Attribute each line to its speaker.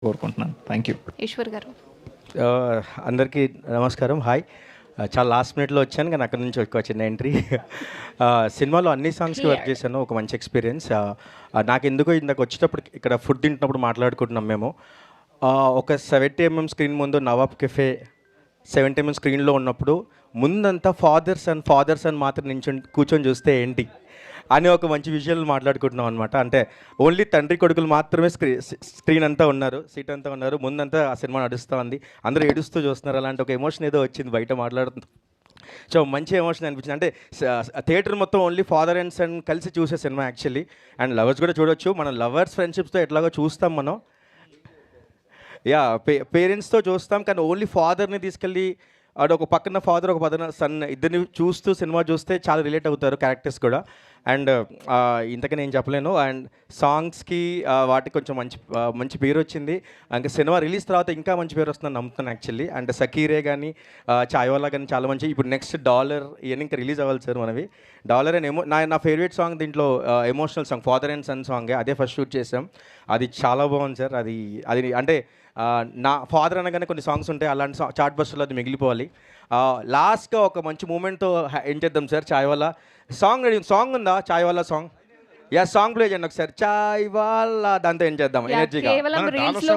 Speaker 1: కోరుకుంటున్నాను. Thank you.
Speaker 2: Eshwar గారు.
Speaker 3: అందరికీ నమస్కారం. హాయ్. చాలా లాస్ట్ మినిట్‌లో వచ్చాను కానీ అక్కడి నుంచి ఒక చిన్న ఎంట్రీ. సినిమాలో అన్ని సాంగ్స్‌కి వర్క్ చేశాను. ఒక మంచి ఎక్స్‌పీరియన్స్. నాకెందుకో ఇందాక వచ్చేటప్పుడు ఇక్కడ ఫుడ్ తింటున్నప్పుడు మాట్లాడుకుంటున్నాం మేము. ఒక 70 ఎంఎం స్క్రీన్ ముందు నవాబ్ కెఫే 70 ఎంఎం స్క్రీన్‌లో ఉన్నప్పుడు ముందంతా ఫాదర్ సన్ మాత్రం కూర్చొని చూస్తే ఏంటి అని ఒక మంచి విజువల్ మాట్లాడుకుంటున్నాం అనమాట. అంటే ఓన్లీ తండ్రి కొడుకులు మాత్రమే స్క్రీన్ అంతా ఉన్నారు, సీట్ అంతా ఉన్నారు, ముందంతా ఆ సినిమా నడుస్తూ ఉంది, అందరూ ఏడుస్తూ చూస్తున్నారు. అలాంటి ఒక ఎమోషన్ ఏదో వచ్చింది బయట మాట్లాడుతుంది. సో మంచి ఎమోషన్ అనిపించింది. అంటే థియేటర్ మొత్తం ఓన్లీ ఫాదర్ అండ్ సన్ కలిసి చూసే సినిమా యాక్చువల్లీ. అండ్ లవర్స్ కూడా చూడొచ్చు. మనం లవర్స్ ఫ్రెండ్షిప్స్తో ఎట్లాగో చూస్తాం మనం. పేరెంట్స్తో చూస్తాం కానీ ఓన్లీ ఫాదర్ని తీసుకెళ్ళి ఒక పక్కన ఫాదర్ ఒక పక్కన సన్ ఇద్దరిని చూస్తూ సినిమా చూస్తే చాలా రిలేట్ అవుతారు క్యారెక్టర్స్ కూడా. అండ్ ఇంతకని నేను చెప్పలేను. అండ్ సాంగ్స్కి వాటికి కొంచెం మంచి పేరు వచ్చింది. ఇంకా సినిమా రిలీజ్ తర్వాత ఇంకా మంచి పేరు వస్తుందని నమ్ముతున్నాను యాక్చువల్లీ. అండ్ సకీరే కానీ చాయ్వాలా కానీ చాలా మంచి. ఇప్పుడు నెక్స్ట్ డాలర్ ఇవన్నీ ఇంకా రిలీజ్ అవ్వాలి సార్ మనవి. డాలర్ అండ్ నా ఫేవరెట్ సాంగ్ దీంట్లో emotional song father and son సాంగే. అదే ఫస్ట్ షూట్ చేసాం. అది చాలా బాగుంది సార్. అది అంటే నా ఫాదర్ అనగానే కొన్ని సాంగ్స్ ఉంటాయి, అలాంటి చార్ట్ బస్టర్లో అది మిగిలిపోవాలి. లాస్ట్గా ఒక మంచి మూమెంట్తో ఏం చేద్దాం సార్. చాయ్వాలా సాంగ్ ఉందా? చాయ్వాలా సాంగ్ సాంగ్ ప్లే చేయండి ఒకసారి. చాయ్వాలా దాంతో ఏం చేద్దాం ఎనర్జీగా.
Speaker 2: కేవలం రీల్స్ లో